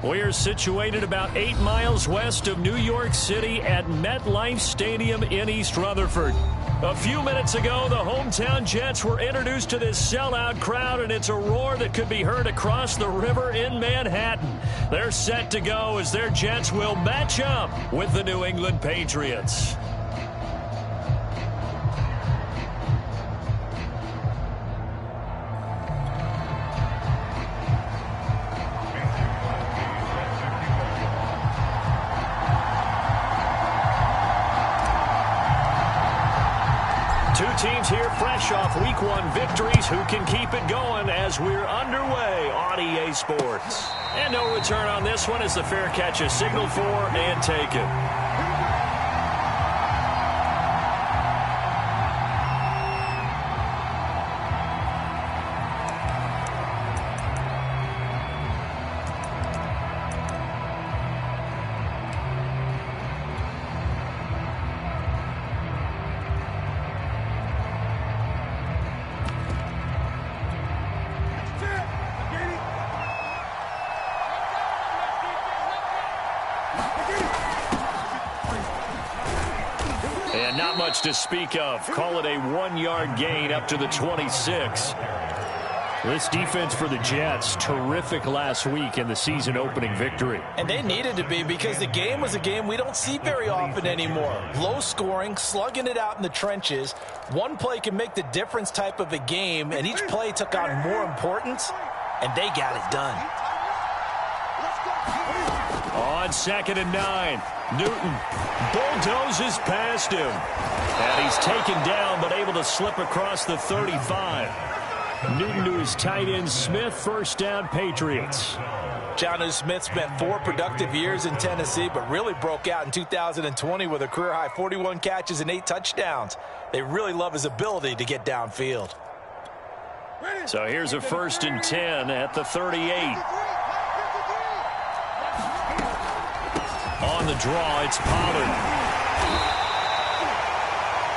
We're situated about 8 miles west of New York City at MetLife Stadium in East Rutherford. A few minutes ago, the hometown Jets were introduced to this sellout crowd, and it's a roar that could be heard across the river in Manhattan. They're set to go as their Jets will match up with the New England Patriots. Teams here fresh off Week 1 victories. Who can keep it going as we're underway on EA Sports? And no return on this one as the fair catch is signaled for and taken. And not much to speak of. Call it a 1-yard gain up to the 26. This defense for the Jets, terrific last week in the season-opening victory. And they needed to be because the game was a game we don't see very often anymore. Low scoring, slugging it out in the trenches. One play can make the difference type of a game, and each play took on more importance, and they got it done. On 2nd and 9, Newton bulldozes past him. And he's taken down but able to slip across the 35. Newton to his tight end Smith, first down Patriots. Jonnu Smith spent 4 productive years in Tennessee, but really broke out in 2020 with a career-high 41 catches and 8 touchdowns. They really love his ability to get downfield. So here's a 1st and 10 at the 38. On the draw, it's Pollard.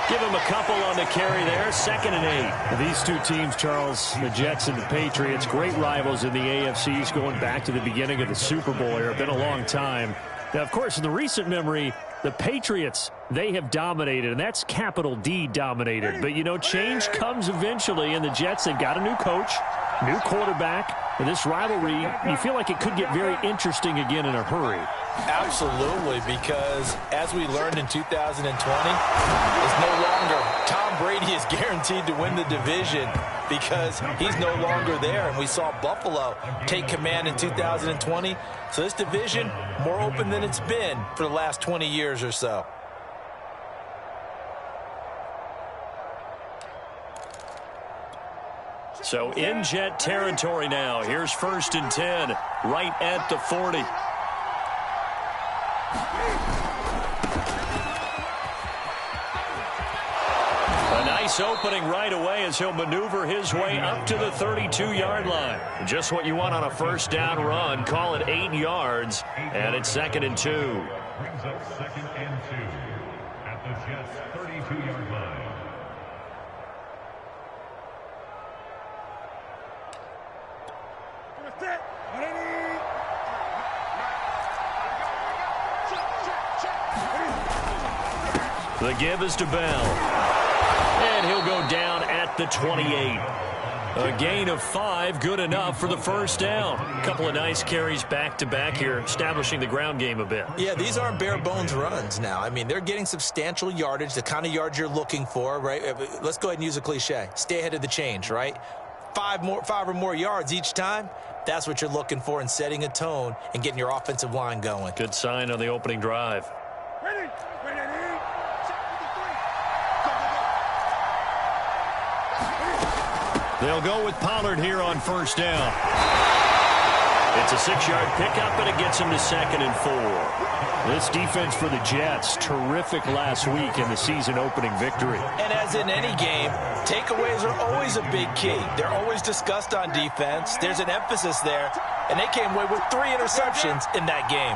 Give him a couple on the carry there. 2nd and 8. These two teams, Charles, the Jets and the Patriots, great rivals in the AFCs going back to the beginning of the Super Bowl era. Been a long time. Now, of course, in the recent memory, the Patriots, they have dominated, and that's capital D dominated. But, you know, change comes eventually, and the Jets, they've got a new coach, new quarterback. And this rivalry, you feel like it could get very interesting again in a hurry. Absolutely, because as we learned in 2020, it's no longer Tom Brady is guaranteed to win the division because he's no longer there. And we saw Buffalo take command in 2020. So this division, more open than it's been for the last 20 years or so. So in Jet territory now. Here's 1st and 10, right at the 40. A nice opening right away as he'll maneuver his way up to the 32-yard line. Just what you want on a 1st down run. Call it 8 yards, and it's 2nd and 2. Brings up 2nd and 2 at the Jets' 32-yard line. The give is to Bell. And he'll go down at the 28. A gain of 5, good enough for the 1st down. A couple of nice carries back-to-back here, establishing the ground game a bit. Yeah, these aren't bare-bones runs now. I mean, they're getting substantial yardage, the kind of yards you're looking for, right? Let's go ahead and use a cliche. Stay ahead of the change, right? 5 or more yards each time. That's what you're looking for in setting a tone and getting your offensive line going. Good sign on the opening drive. They'll go with Pollard here on 1st down. It's a 6-yard pickup, and it gets him to 2nd and 4. This defense for the Jets, terrific last week in the season-opening victory. And as in any game, takeaways are always a big key. They're always discussed on defense. There's an emphasis there, and they came away with 3 interceptions in that game.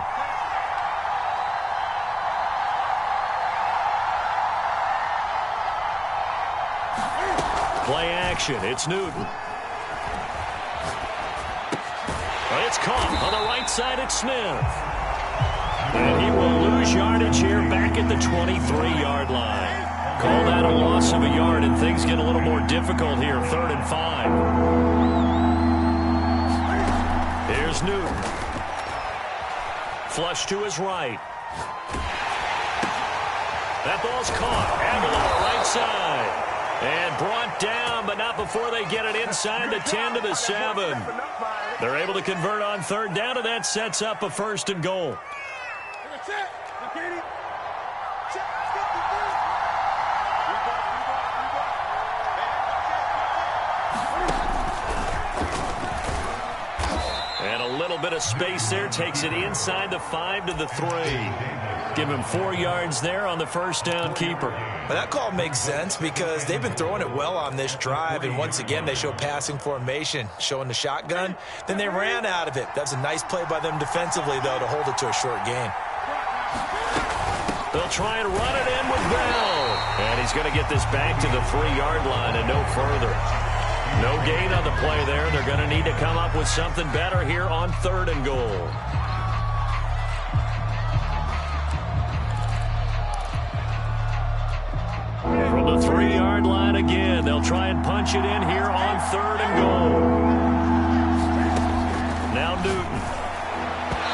Play action. It's Newton. It's caught on the right side at Smith. And he will lose yardage here back at the 23-yard line. Call that a loss of a yard, and things get a little more difficult here, 3rd and 5. Here's Newton. Flush to his right. That ball's caught. Aguilar right side. And brought down, but not before they get it inside the 10 to the 7. They're able to convert on 3rd down, and that sets up a 1st and goal. And a little bit of space there takes it inside the 5 to the 3. Give him 4 yards there on the 1st down keeper. Well, that call makes sense because they've been throwing it well on this drive, and once again they show passing formation, showing the shotgun. Then they ran out of it. That's a nice play by them defensively, though, to hold it to a short gain. They'll try and run it in with Bell. And he's going to get this back to the 3-yard line and no further. No gain on the play there. They're going to need to come up with something better here on 3rd and goal. From the 3-yard line again, they'll try and punch it in here on 3rd and goal. Now Newton.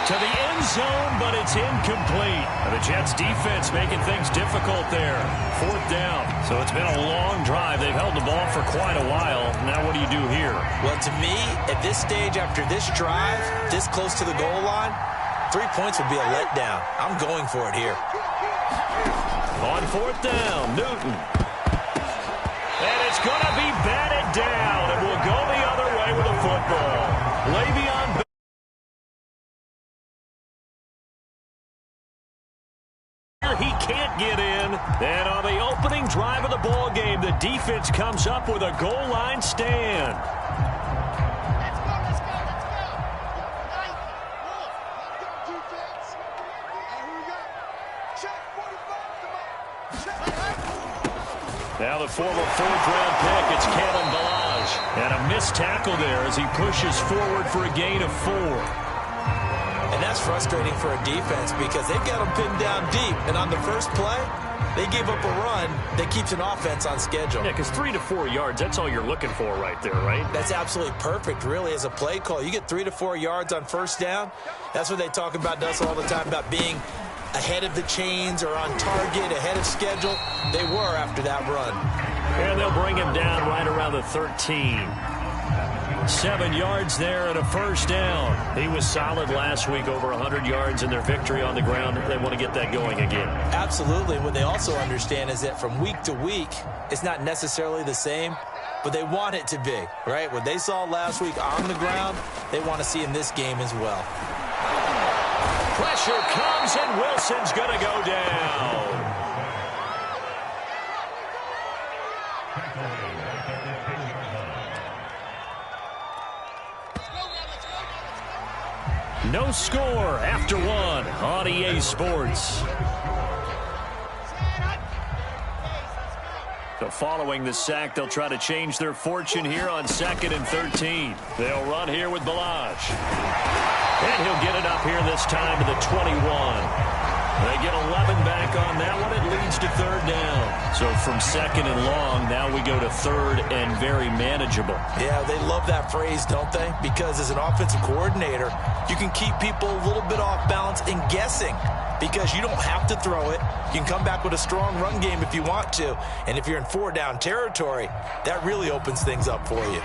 To the end zone, but it's incomplete. And the Jets defense making things difficult there. 4th down. So it's been a long drive. They've held the ball for quite a while. Now what do you do here? Well, to me, at this stage after this drive, this close to the goal line, 3 points would be a letdown. I'm going for it here. On 4th down, Newton. And it's going to be batted down. It will go the other way with a football. Le'Veon. He can't get in. And on the opening drive of the ball game, the defense comes up with a goal line stand. Now the former 4th-round pick, it's Kalen Ballage. And a missed tackle there as he pushes forward for a gain of 4. And that's frustrating for a defense because they've got them pinned down deep. And on the first play, they gave up a run that keeps an offense on schedule. Yeah, because 3 to 4 yards, that's all you're looking for right there, right? That's absolutely perfect, really, as a play call. You get 3 to 4 yards on 1st down. That's what they talk about us all the time, about being ahead of the chains or on target, ahead of schedule. They were after that run. And they'll bring him down right around the 13. 7 yards there and a 1st down. He was solid last week, over 100 yards in their victory on the ground. They want to get that going again. Absolutely. What they also understand is that from week to week, it's not necessarily the same, but they want it to be, right? What they saw last week on the ground, they want to see in this game as well. Pressure comes, and Wilson's going to go down. No score after 1 on EA Sports. So following the sack, they'll try to change their fortune here on 2nd and 13. They'll run here with Ballage. And he'll get it up here this time to the 21. They get 11 back on that one. It leads to 3rd down. So from 2nd and long, now we go to 3rd and very manageable. Yeah, they love that phrase, don't they? Because as an offensive coordinator, you can keep people a little bit off balance and guessing because you don't have to throw it. You can come back with a strong run game if you want to. And if you're in 4-down territory, that really opens things up for you.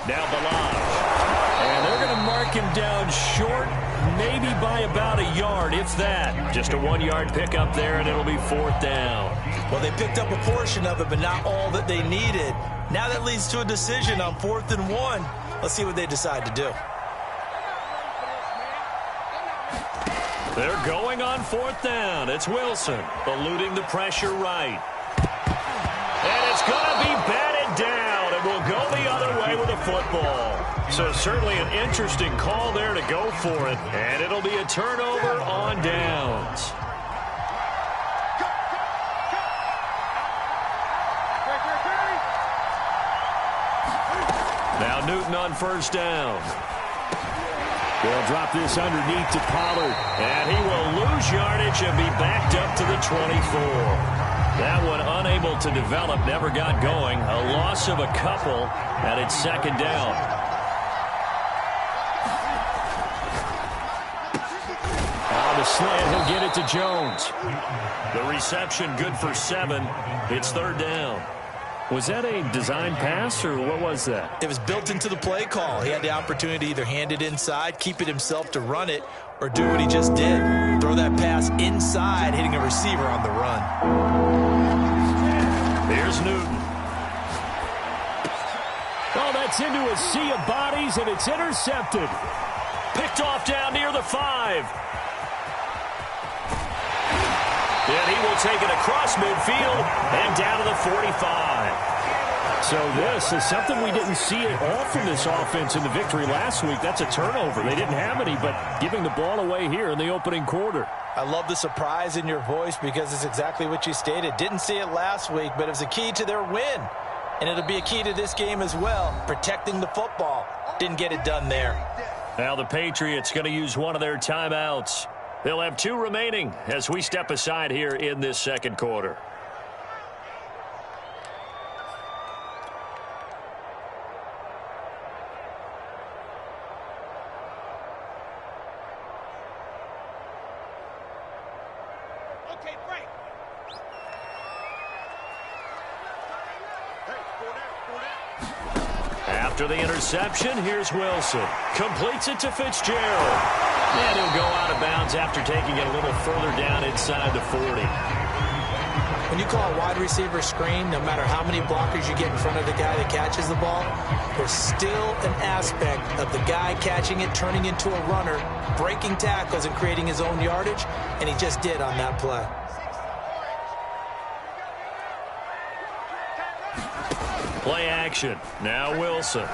Now Ballage. And they're going to mark him down short, maybe by about a yard, if that. Just a 1-yard pickup there, and it'll be 4th down. Well, they picked up a portion of it, but not all that they needed. Now that leads to a decision on 4th and 1. Let's see what they decide to do. They're going on 4th down. It's Wilson eluding the pressure right. And it's going to be batted down. It will go the other way with a football. So certainly an interesting call there to go for it. And it'll be a turnover on downs. Now Newton on first down. They'll drop this underneath to Pollard. And he will lose yardage and be backed up to the 24. That one unable to develop, never got going. A loss of a couple, and it's second down. On the slant, he'll get it to Jones. The reception good for 7. It's third down. Was that a design pass, or what was that? It was built into the play call. He had the opportunity to either hand it inside, keep it himself to run it, or do what he just did. Throw that pass inside, hitting a receiver on the run. Here's Newton. Oh, that's into a sea of bodies, and it's intercepted. Picked off down near the 5. And he will take it across midfield and down to the 45. So this is something we didn't see it all from this offense in the victory last week. That's a turnover. They didn't have any, but giving the ball away here in the opening quarter. I love the surprise in your voice because it's exactly what you stated. Didn't see it last week, but it was a key to their win. And it'll be a key to this game as well, protecting the football. Didn't get it done there. Now the Patriots going to use one of their timeouts. They'll have 2 remaining as we step aside here in this second quarter. Okay, break. After the interception, here's Wilson. Completes it to Fitzgerald. And he'll go out of bounds after taking it a little further down inside the 40. When you call a wide receiver screen, no matter how many blockers you get in front of the guy that catches the ball, there's still an aspect of the guy catching it, turning into a runner, breaking tackles and creating his own yardage, and he just did on that play. Play action. Now Wilson.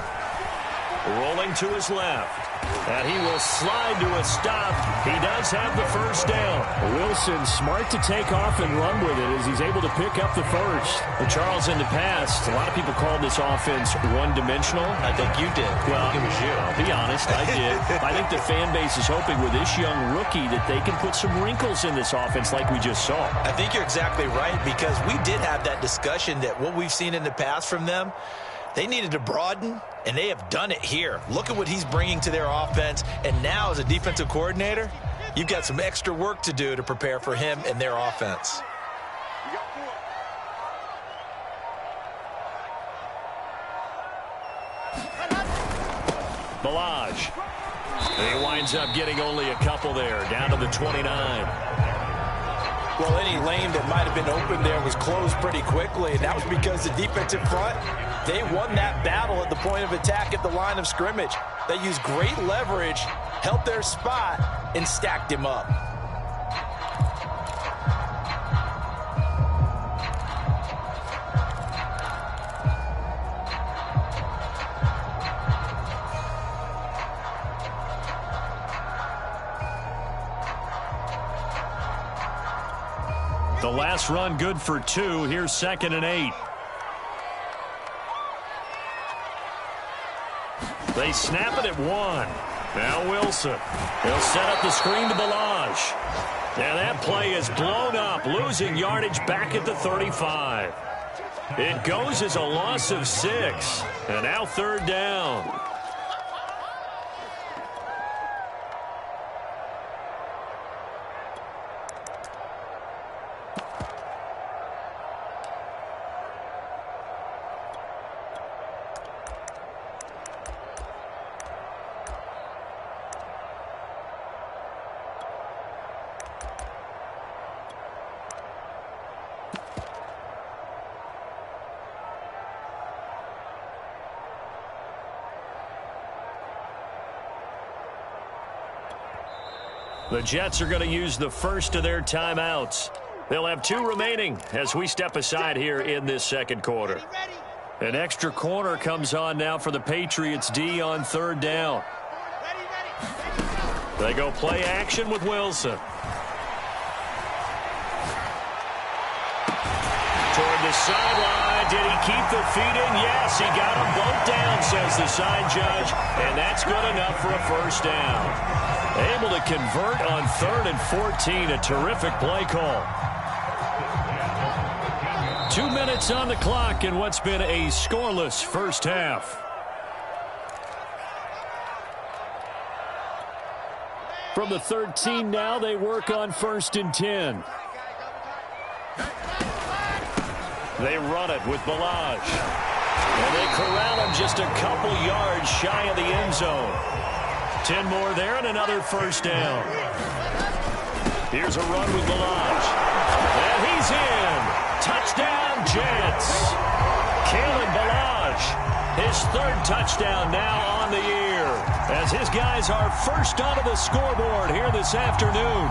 Rolling to his left. And he will slide to a stop. He does have the first down. Wilson smart to take off and run with it as he's able to pick up the first. And Charles, in the past, a lot of people called this offense one-dimensional. I think you did. Well, it was you. I'll be honest, I did. I think the fan base is hoping with this young rookie that they can put some wrinkles in this offense like we just saw. I think you're exactly right because we did have that discussion that what we've seen in the past from them, they needed to broaden, and they have done it here. Look at what he's bringing to their offense, and now as a defensive coordinator, you've got some extra work to do to prepare for him and their offense. Balaj. He winds up getting only a couple there, down to the 29. Well, any lane that might have been open there was closed pretty quickly, and that was because the defensive front, they won that battle at the point of attack at the line of scrimmage. They used great leverage, held their spot, and stacked him up. The last run good for 2. Here's 2nd and 8. They snap it at 1. Now Wilson. He'll set up the screen to Balaj. And that play is blown up, losing yardage back at the 35. It goes as a loss of 6. And now 3rd down. The Jets are going to use the first of their timeouts. They'll have 2 remaining as we step aside here in this second quarter. An extra corner comes on now for the Patriots D on 3rd down. They go play action with Wilson. Toward the sideline. Did he keep the feet in? Yes, he got them both down, says the side judge. And that's good enough for a first down. Able to convert on 3rd and 14. A terrific play call. 2 minutes on the clock in what's been a scoreless first half. From the 13 now, they work on 1st and 10. They run it with Balaj. And they corral him just a couple yards shy of the end zone. 10 more there and another first down. Here's a run with Balaj. And he's in. Touchdown, Jets. Kalen Balaj, his 3rd touchdown now on the year, as his guys are first onto the scoreboard here this afternoon.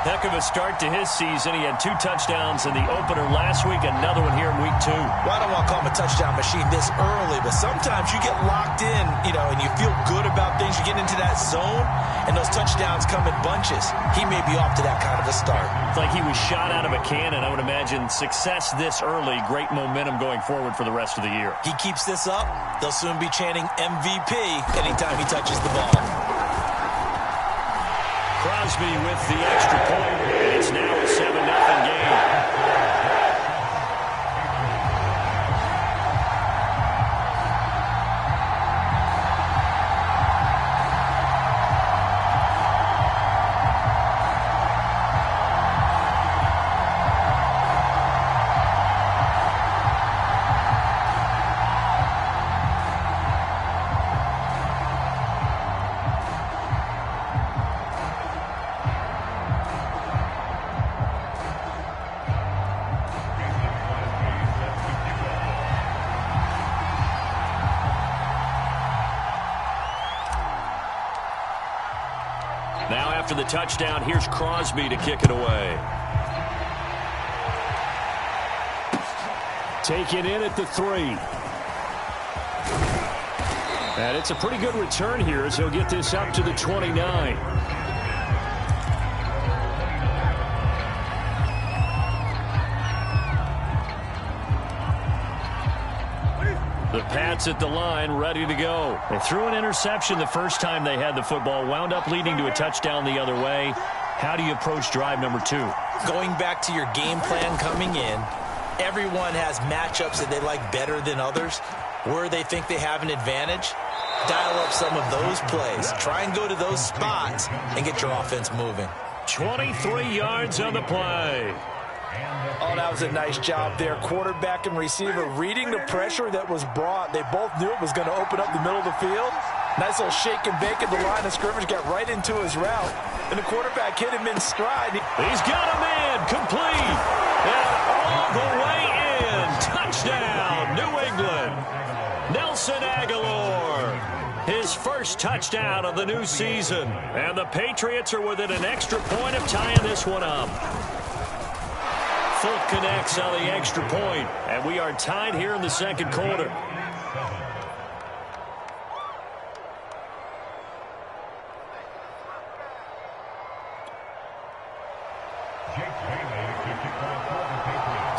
Heck of a start to his season. He had 2 touchdowns in the opener last week, another one here in week 2. Well, I don't want to call him a touchdown machine this early, but sometimes you get locked in, and you feel good about things. You get into that zone, and those touchdowns come in bunches. He may be off to that kind of a start. It's like he was shot out of a cannon. I would imagine success this early, great momentum going forward for the rest of the year. He keeps this up, they'll soon be chanting MVP anytime he touches the ball. Crosby with the extra point, and it's now a 7-0 game. Now after the touchdown, here's Crosby to kick it away. Taken in at the 3. And it's a pretty good return here as he'll get this up to the 29. The Pats at the line, ready to go. They threw an interception the first time they had the football, wound up leading to a touchdown the other way. How do you approach drive number 2? Going back to your game plan coming in, everyone has matchups that they like better than others. Where they think they have an advantage, dial up some of those plays. Try and go to those spots and get your offense moving. 23 yards on the play. Oh, that was a nice job there. Quarterback and receiver reading the pressure that was brought. They both knew it was going to open up the middle of the field. Nice little shake and bake at the line of scrimmage. Got right into his route. And the quarterback hit him in stride. He's got a man. Complete. And all the way in. Touchdown, New England. Nelson Aguilar. His first touchdown of the new season. And the Patriots are within an extra point of tying this one up. Fulk connects on the extra point, and we are tied here in the second quarter.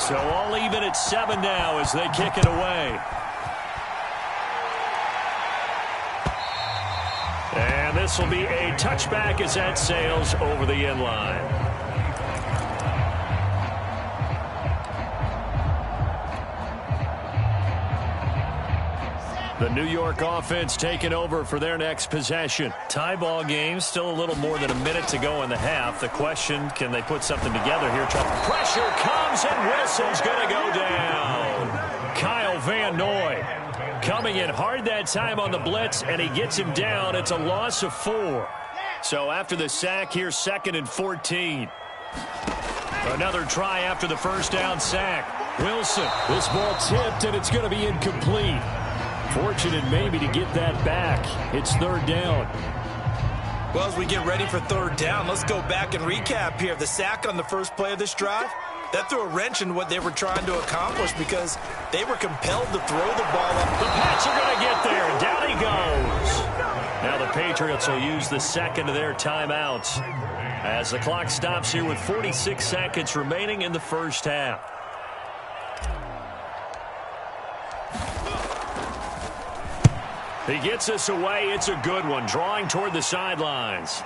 So all even at 7 now as they kick it away. And this will be a touchback as that sails over the end line. The New York offense taking over for their next possession. Tie ball game, still a little more than a minute to go in the half. The question, can they put something together here? Pressure comes, and Wilson's going to go down. Kyle Van Noy coming in hard that time on the blitz, and he gets him down. It's a loss of 4. So after the sack, here's 2nd and 14. Another try after the first down sack. Wilson, this ball tipped, and it's going to be incomplete. Fortunate maybe to get that back. It's 3rd down. Well, as we get ready for 3rd down, let's go back and recap here. The sack on the first play of this drive, that threw a wrench in what they were trying to accomplish because they were compelled to throw the ball up. The Pats are going to get there, and down he goes. Now the Patriots will use the second of their timeouts as the clock stops here with 46 seconds remaining in the first half. He gets us away. It's a good one, drawing toward the sidelines.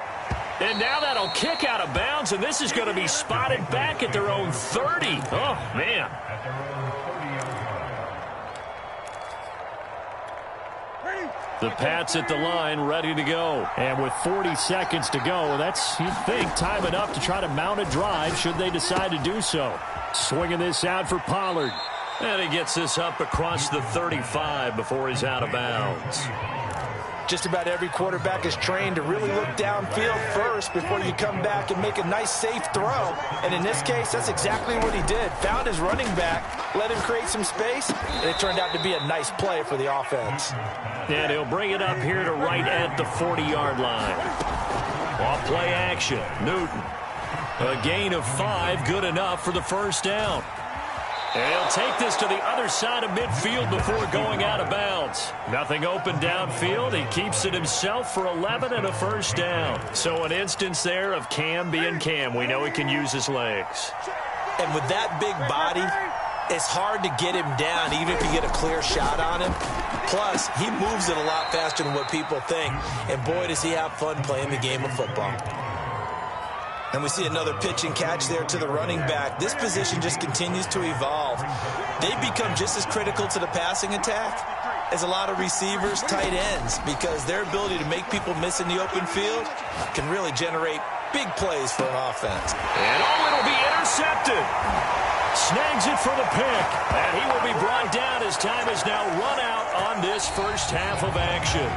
And now that'll kick out of bounds, and this is going to be spotted back at their own 30. Oh, man. The Pats at the line, ready to go. And with 40 seconds to go, that's, you'd think, time enough to try to mount a drive should they decide to do so. Swinging this out for Pollard. And he gets this up across the 35 before he's out of bounds. Just about every quarterback is trained to really look downfield first before you come back and make a nice, safe throw. And in this case, that's exactly what he did. Found his running back, let him create some space, and it turned out to be a nice play for the offense. And he'll bring it up here to right at the 40-yard line. Off play action, Newton. A gain of 5, good enough for the first down. And he'll take this to the other side of midfield before going out of bounds. Nothing open downfield. He keeps it himself for 11 and a first down. So an instance there of Cam being Cam. We know he can use his legs. And with that big body, it's hard to get him down even if you get a clear shot on him. Plus, he moves it a lot faster than what people think. And boy, does he have fun playing the game of football. And we see another pitch and catch there to the running back. This position just continues to evolve. They become just as critical to the passing attack as a lot of receivers, tight ends, because their ability to make people miss in the open field can really generate big plays for an offense. And it'll be intercepted. Snags it for the pick. And he will be brought down as time is now run out on this first half of action.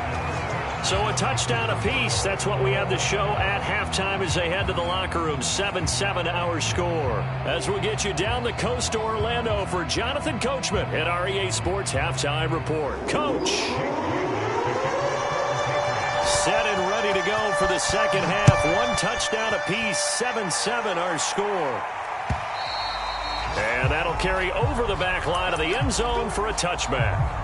So a touchdown apiece. That's what we have the show at halftime as they head to the locker room. 7-7 our score. As we'll get you down the coast to Orlando for Jonathan Coachman at our EA Sports Halftime Report. Coach. Set and ready to go for the second half. One touchdown apiece. 7-7 our score. And that'll carry over the back line of the end zone for a touchback.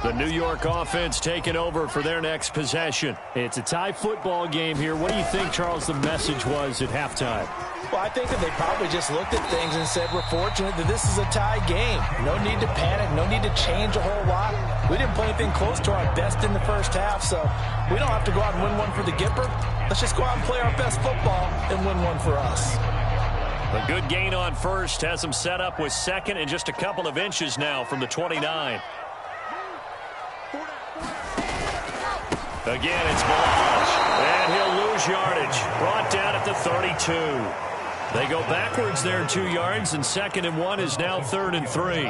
The New York offense taking over for their next possession. It's a tie football game here. What do you think, Charles, the message was at halftime? Well, I think that they probably just looked at things and said, we're fortunate that this is a tie game. No need to panic. No need to change a whole lot. We didn't play anything close to our best in the first half, so we don't have to go out and win one for the Gipper. Let's just go out and play our best football and win one for us. A good gain on first has him set up with second and just a couple of inches now from the 29. Again, it's Melange, and he'll lose yardage. Brought down at the 32. They go backwards there 2 yards, and 2nd and 1 is now 3rd and 3. And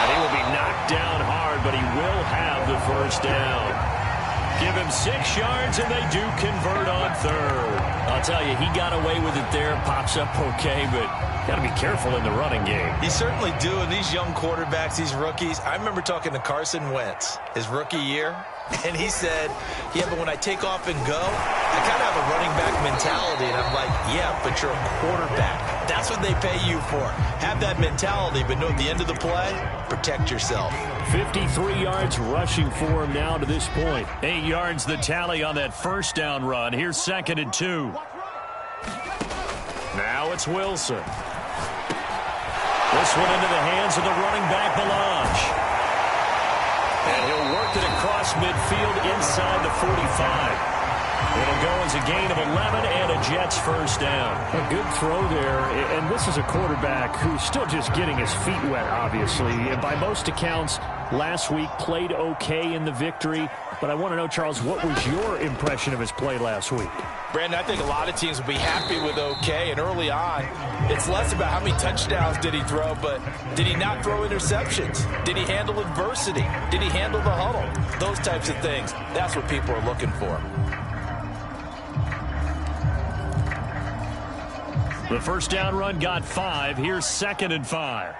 he will be knocked down hard, but he will have the first down. Give him 6 yards, and they do convert on 3rd. I'll tell you, he got away with it there. Pops up okay, but got to be careful in the running game. He certainly do. And these young quarterbacks, these rookies, I remember talking to Carson Wentz his rookie year, and he said, yeah, but when I take off and go, I kind of have a running back mentality. And I'm like, yeah, but you're a quarterback. That's what they pay you for. Have that mentality, but know at the end of the play, protect yourself. 53 yards rushing for him now to this point. 8 yards the tally on that first down run. Here's 2nd and 2. Now it's Wilson. This one into the hands of the running back, Melange. And he'll work it across midfield inside the 45. It'll go as a gain of 11 and a Jets first down. A good throw there, and this is a quarterback who's still just getting his feet wet, obviously. And by most accounts, last week played okay in the victory. But I want to know, Charles, what was your impression of his play last week? Brandon, I think a lot of teams will be happy with okay, and early on, it's less about how many touchdowns did he throw, but did he not throw interceptions? Did he handle adversity? Did he handle the huddle? Those types of things. That's what people are looking for. The first down run got 5. Here's 2nd and 5.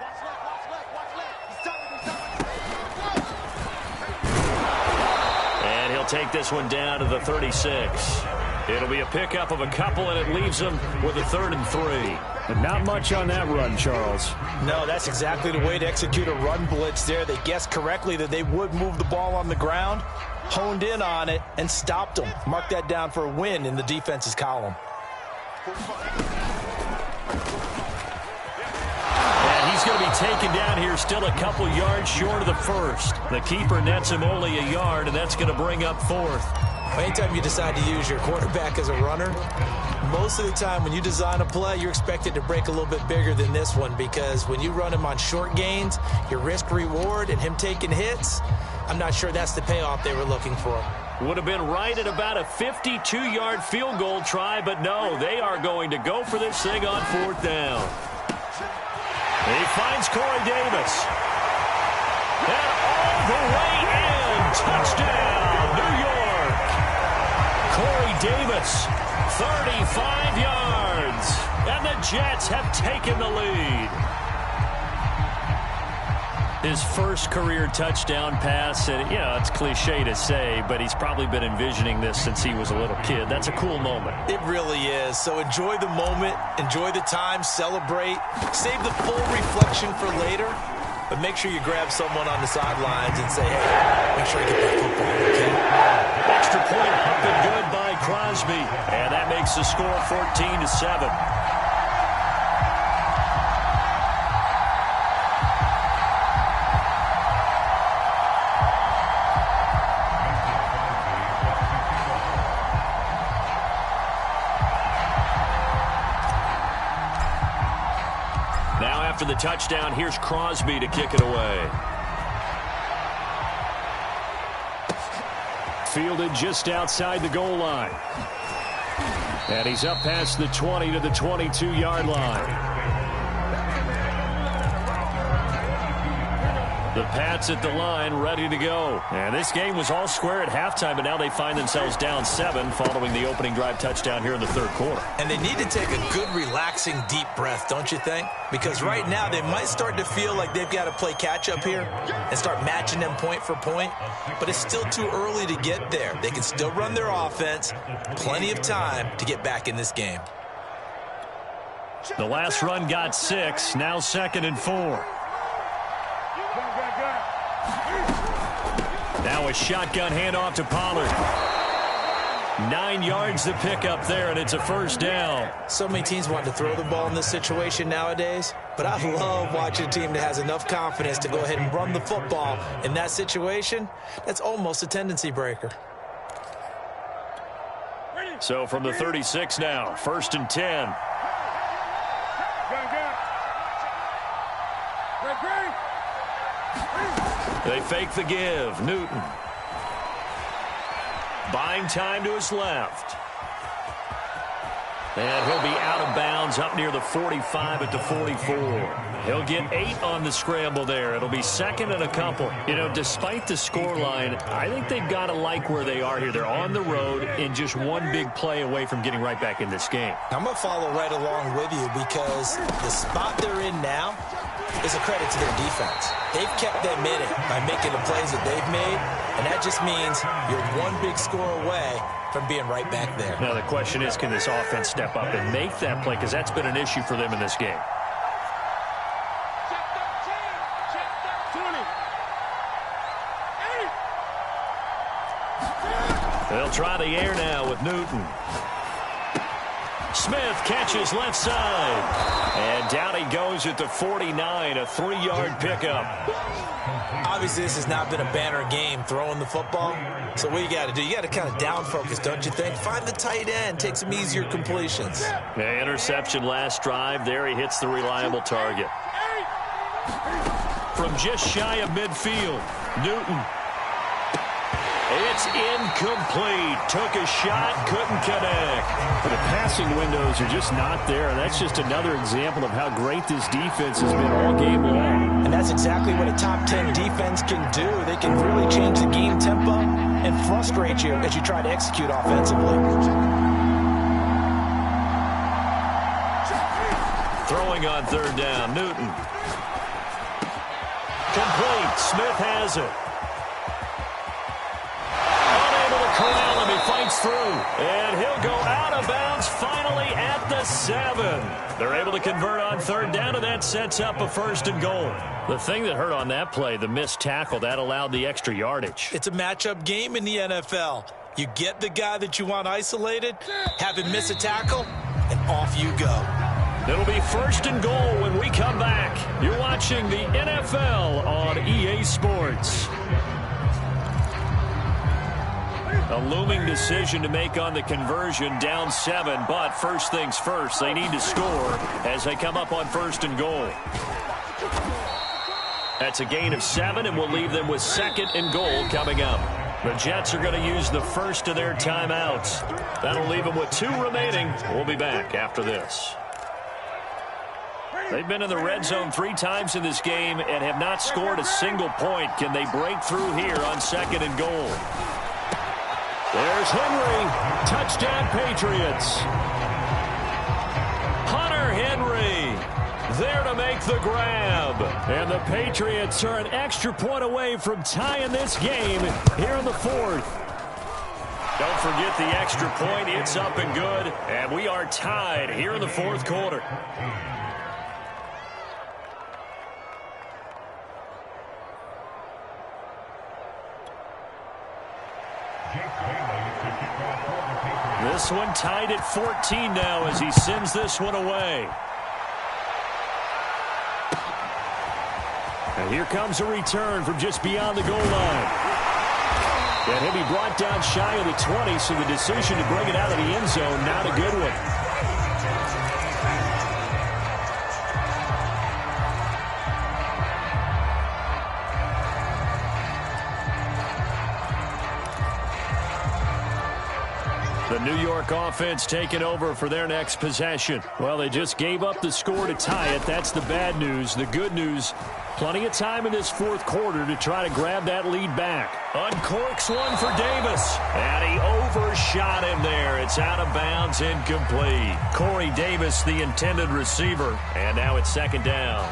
And he'll take this one down to the 36. It'll be a pickup of a couple, and it leaves them with a 3rd and 3. But not much on that run, Charles. No, that's exactly the way to execute a run blitz there. They guessed correctly that they would move the ball on the ground, honed in on it, and stopped them. Mark that down for a win in the defense's column. And he's going to be taken down here, still a couple yards short of the first. The keeper nets him only a yard, and that's going to bring up 4th. Anytime you decide to use your quarterback as a runner, most of the time when you design a play, you're expected to break a little bit bigger than this one, because when you run him on short gains, your risk-reward and him taking hits, I'm not sure that's the payoff they were looking for. Would have been right at about a 52-yard field goal try, but no, they are going to go for this thing on 4th down. He finds Corey Davis. And all the way in. Touchdown, New York. Corey Davis, 35 yards. And the Jets have taken the lead. His first career touchdown pass, and it's cliche to say, but he's probably been envisioning this since he was a little kid. That's a cool moment. It really is. So enjoy the moment, enjoy the time, celebrate, save the full reflection for later, but make sure you grab someone on the sidelines and say, hey, make sure you get that football, okay? Extra point up and good by Crosby, and that makes the score 14-7. After the touchdown, here's Crosby to kick it away. Fielded just outside the goal line. And he's up past the 20 to the 22-yard line. The Pats at the line, ready to go. And this game was all square at halftime, but now they find themselves down 7 following the opening drive touchdown here in the 3rd quarter. And they need to take a good, relaxing, deep breath, don't you think? Because right now they might start to feel like they've got to play catch-up here and start matching them point for point. But it's still too early to get there. They can still run their offense. Plenty of time to get back in this game. The last run got 6, now 2nd and 4. Now a shotgun handoff to Pollard. 9 yards to pick up there, and it's a 1st down. So many teams want to throw the ball in this situation nowadays, but I love watching a team that has enough confidence to go ahead and run the football in that situation. That's almost a tendency breaker. So from the 36 now, 1st and 10. They fake the give. Newton. Buying time to his left. And he'll be out of bounds up near the 45 at the 44. He'll get 8 on the scramble there. It'll be 2nd and a couple. Despite the scoreline, I think they've got to like where they are here. They're on the road and just one big play away from getting right back in this game. I'm going to follow right along with you because the spot they're in now is a credit to their defense. They've kept them in it by making the plays that they've made, and that just means you're one big score away from being right back there. Now the question is, can this offense step up and make that play? Because that's been an issue for them in this game. They'll try the air now with Newton. Smith catches left side. And down he goes at the 49, a 3-yard pickup. Obviously, this has not been a banner game throwing the football. So what you got to do, you got to kind of down focus, don't you think? Find the tight end, take some easier completions. Yeah, interception last drive. There he hits the reliable target. From just shy of midfield, Newton. It's incomplete. Took a shot, couldn't connect. The passing windows are just not there, and that's just another example of how great this defense has been all game long. And that's exactly what a top 10 defense can do. They can really change the game tempo and frustrate you as you try to execute offensively. Throwing on 3rd down, Newton. Complete. Smith has it. Unable to corral him. He fights through, and he'll go out of bounds finally at the 7. They're able to convert on third down, and that sets up a 1st and goal. The thing that hurt on that play, the missed tackle, that allowed the extra yardage. It's a matchup game in the NFL. You get the guy that you want isolated, have him miss a tackle, and off you go. It'll be 1st and goal when we come back. You're watching the NFL on EA Sports. A looming decision to make on the conversion, down 7, but first things first, they need to score as they come up on 1st and goal. That's a gain of 7, and we'll leave them with 2nd and goal coming up. The Jets are going to use the first of their timeouts. That'll leave them with 2 remaining. We'll be back after this. They've been in the red zone 3 times in this game and have not scored a single point. Can they break through here on 2nd and goal? There's Henry. Touchdown, Patriots. Hunter Henry there to make the grab. And the Patriots are an extra point away from tying this game here in the 4th. Don't forget the extra point. It's up and good. And we are tied here in the 4th quarter. This one tied at 14 now as he sends this one away. And here comes a return from just beyond the goal line. And he'll be brought down shy of the 20, so the decision to bring it out of the end zone, not a good one. The New York offense taking over for their next possession. Well, they just gave up the score to tie it. That's the bad news. The good news, plenty of time in this 4th quarter to try to grab that lead back. Uncorks one for Davis. And he overshot him there. It's out of bounds, incomplete. Corey Davis, the intended receiver. And now it's 2nd down.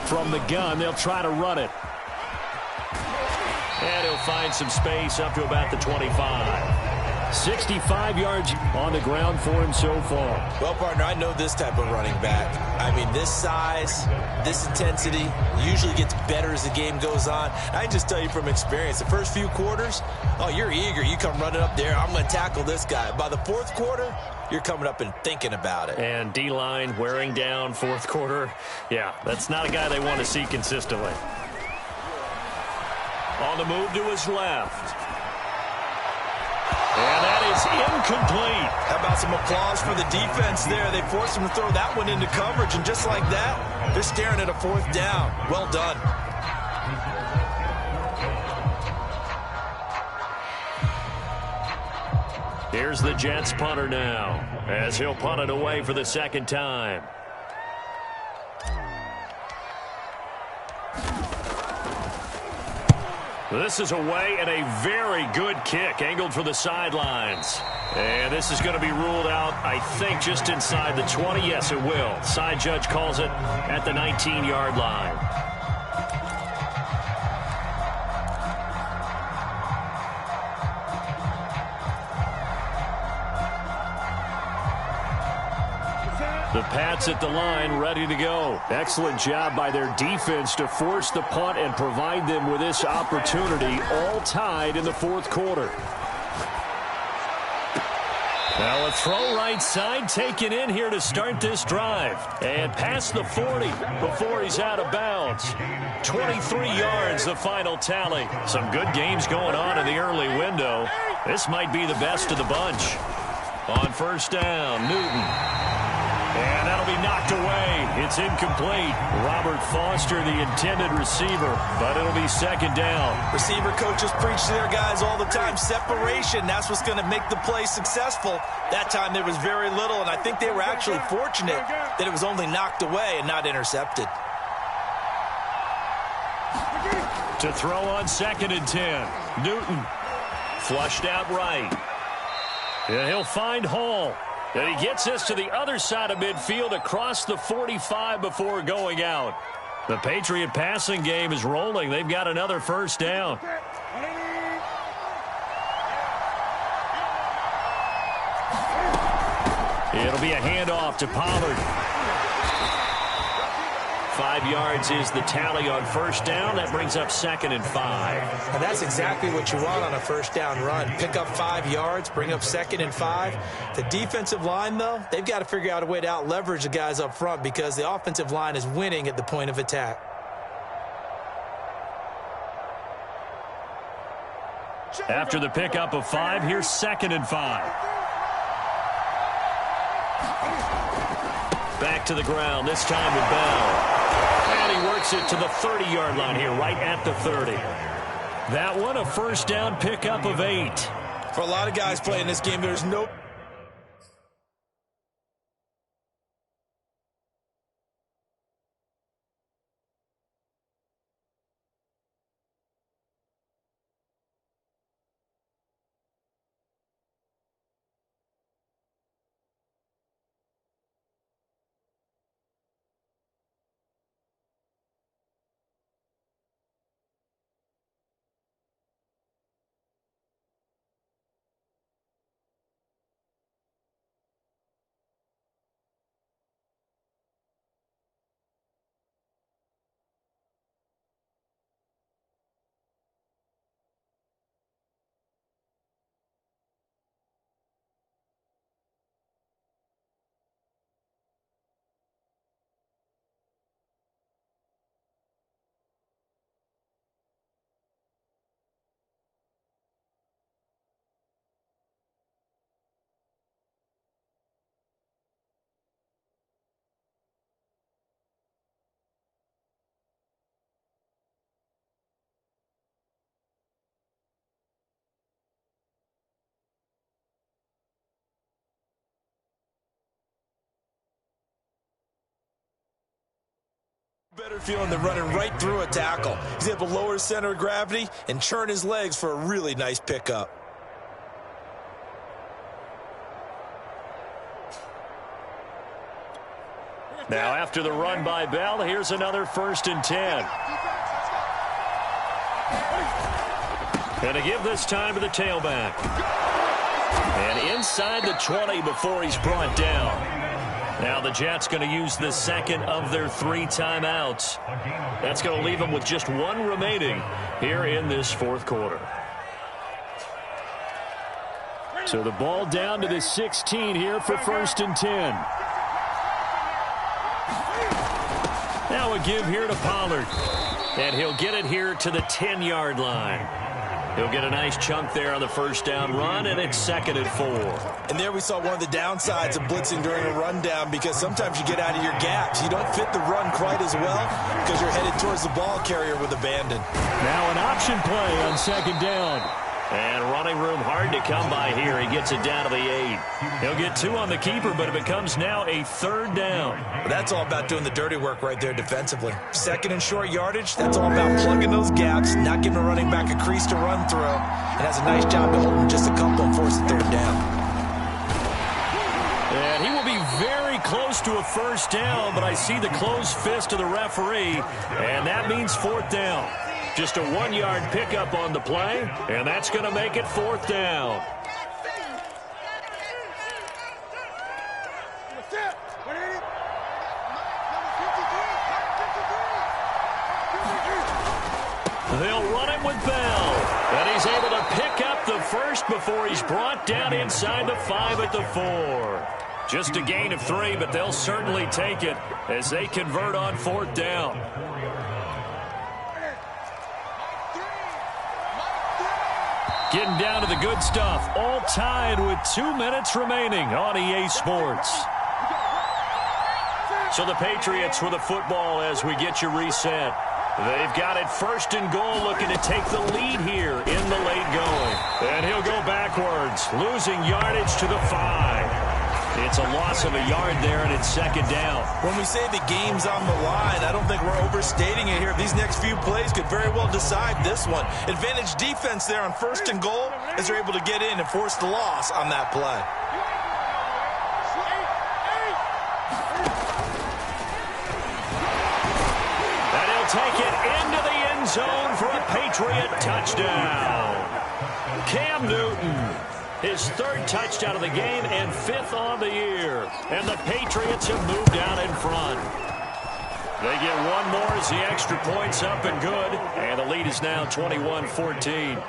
From the gun, they'll try to run it. And he'll find some space up to about the 25. 65 yards on the ground for him so far. Well, partner, I know this type of running back. I mean, this size, this intensity usually gets better as the game goes on. I can just tell you from experience, the first few quarters, oh, you're eager. You come running up there, I'm going to tackle this guy. By the 4th quarter, you're coming up and thinking about it. And D-line wearing down 4th quarter. Yeah, that's not a guy they want to see consistently. On the move to his left. And that is incomplete. How about some applause for the defense there? They forced him to throw that one into coverage, and just like that, they're staring at a 4th down. Well done. Here's the Jets punter now, as he'll punt it away for the 2nd time. This is away, and a very good kick, angled for the sidelines. And this is going to be ruled out, I think, just inside the 20. Yes, it will. Side judge calls it at the 19-yard line. The Pats at the line, ready to go. Excellent job by their defense to force the punt and provide them with this opportunity, all tied in the 4th quarter. Now a throw right side taken in here to start this drive. And past the 40 before he's out of bounds. 23 yards, the final tally. Some good games going on in the early window. This might be the best of the bunch. On 1st down, Newton. And that'll be knocked away. It's incomplete. Robert Foster, the intended receiver, but it'll be 2nd down. Receiver coaches preach to their guys all the time. Separation, that's what's going to make the play successful. That time there was very little, and I think they were actually fortunate that it was only knocked away and not intercepted. To throw on 2nd and 10. Newton flushed out right. And he'll find Hall. And he gets this to the other side of midfield across the 45 before going out. The Patriot passing game is rolling. They've got another first down. It'll be a handoff to Pollard. 5 yards is the tally on first down. That brings up 2nd and 5. And that's exactly what you want on a first down run. Pick up 5 yards, bring up 2nd and 5. The defensive line, though, they've got to figure out a way to out-leverage the guys up front because the offensive line is winning at the point of attack. After the pickup of 5, here's 2nd and 5. Back to the ground, this time with Bell. And he works it to the 30-yard line here, right at the 30. That one, a first down pickup of 8. For a lot of guys playing this game, there's no... Better feeling than running right through a tackle. He's able to lower his center of gravity and churn his legs for a really nice pickup. Now after the run by Bell, here's another 1st and 10. And to give this time to the tailback. And inside the 20 before he's brought down. Now the Jets going to use the 2nd of their 3 timeouts. That's going to leave them with just 1 remaining here in this 4th quarter. So the ball down to the 16 here for 1st and 10. Now a give here to Pollard. And he'll get it here to the 10-yard line. He'll get a nice chunk there on the first down run, and it's 2nd and 4. And there we saw one of the downsides of blitzing during a rundown because sometimes you get out of your gaps. You don't fit the run quite as well because you're headed towards the ball carrier with abandon. Now an option play on 2nd down. And running room hard to come by here. He gets it down to the 8. He'll get 2 on the keeper, but it becomes now a 3rd down. Well, that's all about doing the dirty work right there defensively. 2nd and short yardage, that's all about plugging those gaps, not giving a running back a crease to run through. And has a nice job to hold him just a couple and force the 3rd down. And he will be very close to a first down, but I see the closed fist of the referee, and that means 4th down. Just a 1-yard pickup on the play, and that's going to make it 4th down. They'll run it with Bell, and he's able to pick up the first before he's brought down inside the 5 at the 4. Just a gain of 3, but they'll certainly take it as they convert on 4th down. Getting down to the good stuff, all tied with 2 minutes remaining on EA Sports. So the Patriots with the football as we get you reset. They've got it 1st and goal, looking to take the lead here in the late going. And he'll go backwards, losing yardage to the 5. It's a loss of a yard there, and it's 2nd down. When we say the game's on the line, I don't think we're overstating it here. These next few plays could very well decide this one. Advantage defense there on 1st and goal as they're able to get in and force the loss on that play. take it into the end zone for a Patriot touchdown. Cam Newton, his third touchdown of the game and fifth on the year. And the Patriots have moved out in front. They get one more as the extra point's up and good. And the lead is now 21-14.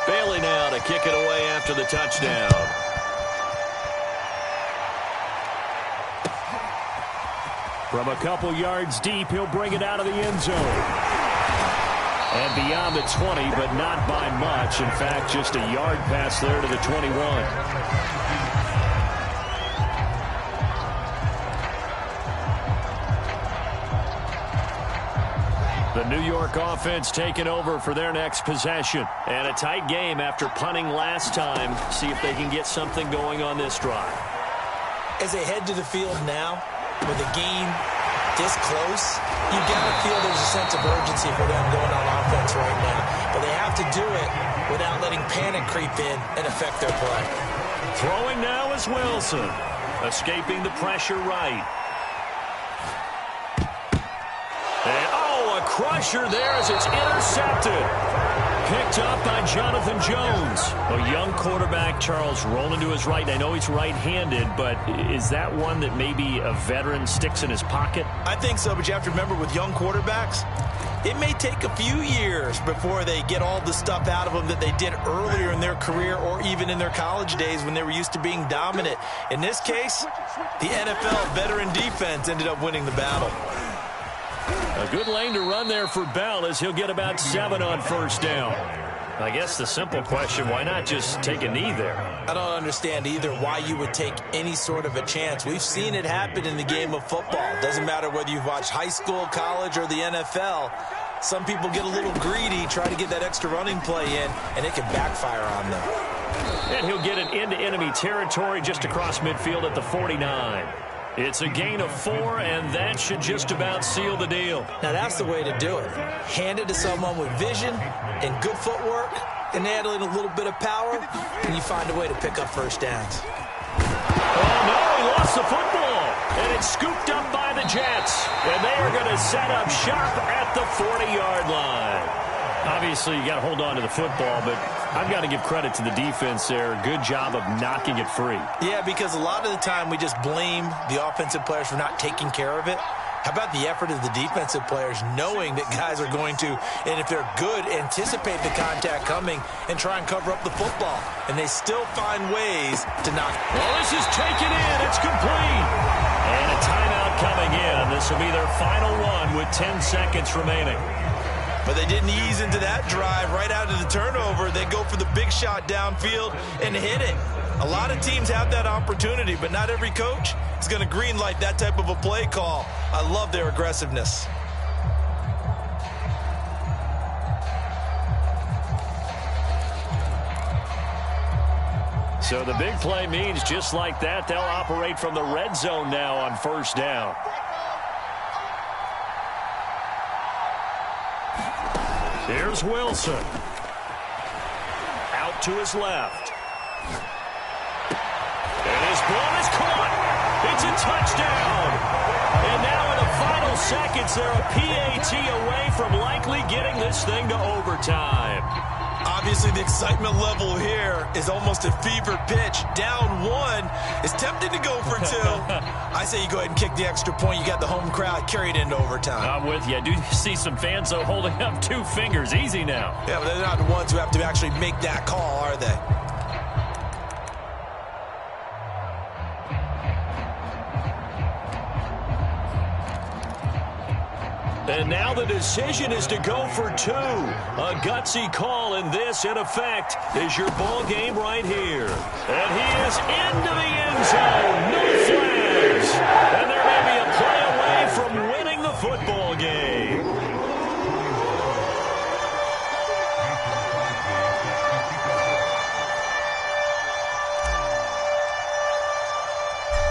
Bailey now to kick it away after the touchdown. From a couple yards deep, he'll bring it out of the end zone. And beyond the 20, but not by much. In fact, just a yard pass there to the 21. The New York offense taking over for their next possession. And a tight game after punting last time. See if they can get something going on this drive. As they head to the field now, with a game this close, you got to feel there's a sense of urgency for them going on offense right now. But they have to do it without letting panic creep in and affect their play. Throwing now is Wilson. Escaping the pressure right. And, a crusher there as it's intercepted. Picked up by Jonathan Jones. A young quarterback, Charles, rolling to his right. I know he's right-handed, but is that one that maybe a veteran sticks in his pocket? I think so, but you have to remember with young quarterbacks, it may take a few years before they get all the stuff out of them that they did earlier in their career or even in their college days when they were used to being dominant. In this case, the NFL veteran defense ended up winning the battle. A good lane to run there for Bell as he'll get about 7 on first down. I guess the simple question, why not just take a knee there? I don't understand either why you would take any sort of a chance. We've seen it happen in the game of football. Doesn't matter whether you've watched high school, college, or the NFL. Some people get a little greedy, try to get that extra running play in, and it can backfire on them. And he'll get it into enemy territory just across midfield at the 49. It's a gain of 4, and that should just about seal the deal. Now, that's the way to do it. Hand it to someone with vision and good footwork, and add in a little bit of power, and you find a way to pick up first downs. Oh, no, he lost the football. And it's scooped up by the Jets. And they are going to set up shop at the 40-yard line. Obviously, you got to hold on to the football, but I've got to give credit to the defense there. Good job of knocking it free. Yeah, because a lot of the time we just blame the offensive players for not taking care of it. How about the effort of the defensive players knowing that guys are going to, and if they're good, anticipate the contact coming and try and cover up the football. And they still find ways to knock. Well, this is taken in. It's complete. And a timeout coming in. This will be their final one with 10 seconds remaining. But they didn't ease into that drive right out of the turnover. They go for the big shot downfield and hit it. A lot of teams have that opportunity, but not every coach is going to greenlight that type of a play call. I love their aggressiveness. So the big play means just like that, they'll operate from the red zone now on first down. Here's Wilson. Out to his left. And his ball is caught. It's a touchdown. And now in the final seconds, they're a PAT away from likely getting this thing to overtime. Obviously, the excitement level here is almost a fever pitch. Down 1 is tempted to go for 2. I say you go ahead and kick the extra point. You got the home crowd carried into overtime. I'm with you. I do see some fans, though, holding up 2 fingers. Easy now. Yeah, but they're not the ones who have to actually make that call, are they? And now the decision is to go for 2. A gutsy call, and this, in effect, is your ball game right here. And he is into the end zone. No flags. And there may be a play away from winning the football game.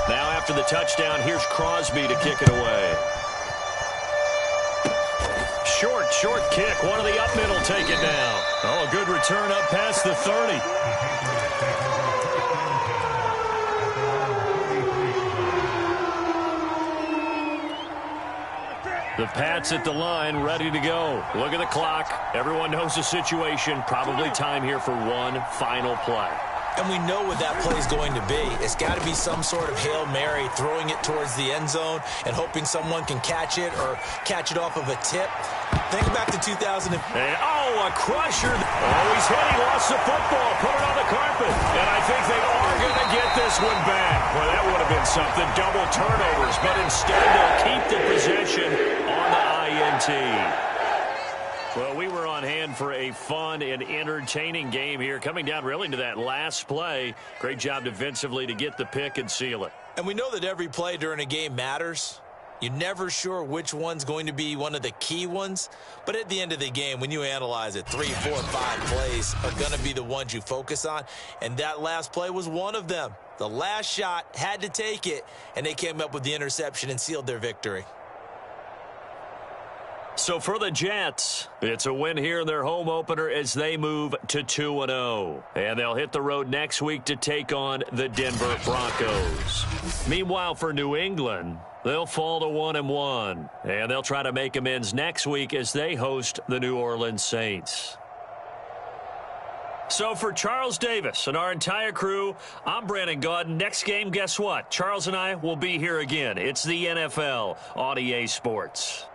Now after the touchdown, here's Crosby to kick it away. short kick. One of the up middle taken down. Oh, a good return up past the 30. The Pats at the line, ready to go. Look at the clock. Everyone knows the situation. Probably time here for one final play. And we know what that play is going to be. It's got to be some sort of Hail Mary, throwing it towards the end zone and hoping someone can catch it or catch it off of a tip. Think back to 2000. A crusher. Oh, he's hit. He lost the football. Put it on the carpet. And I think they are going to get this one back. Well, that would have been something. Double turnovers. But instead, they'll keep the possession on the INT. Well, we were on hand for a fun and entertaining game here, coming down really to that last play. Great job defensively to get the pick and seal it. And we know that every play during a game matters. You're never sure which one's going to be one of the key ones. But at the end of the game, when you analyze it, 3, 4, 5 plays are going to be the ones you focus on. And that last play was one of them. The last shot had to take it, and they came up with the interception and sealed their victory. So for the Jets, it's a win here in their home opener as they move to 2-0. And they'll hit the road next week to take on the Denver Broncos. Meanwhile, for New England, they'll fall to 1-1. And they'll try to make amends next week as they host the New Orleans Saints. So for Charles Davis and our entire crew, I'm Brandon Gaudin. Next game, guess what? Charles and I will be here again. It's the NFL on EA Sports.